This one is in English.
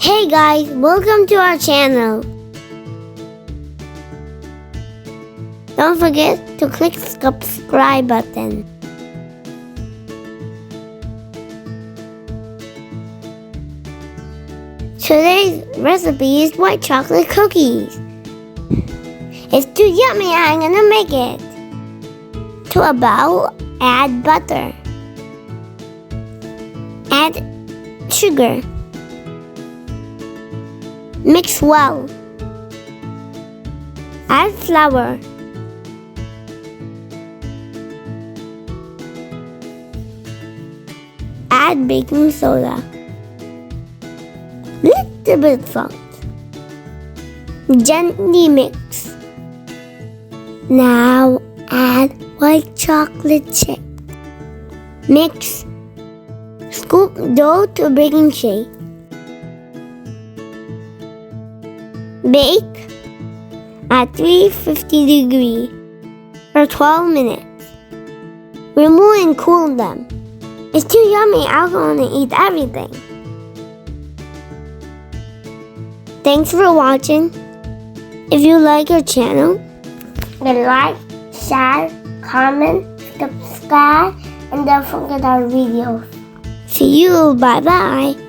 Hey guys, welcome to our channel. Don't forget to click subscribe button. Today's recipe is white chocolate cookies. It's too yummy, I'm gonna make it. To a bowl, add butter. Add sugar. Mix well. Add flour. Add baking soda. Little bit salt. Gently mix. Now add white chocolate chip. Mix. Scoop dough to baking shape. Bake at 350 degrees for 12 minutes. Remove and cool them. It's too yummy, I'm gonna eat everything. Thanks for watching. If you like our channel, then like, share, comment, subscribe, and don't forget our videos. See you, bye bye.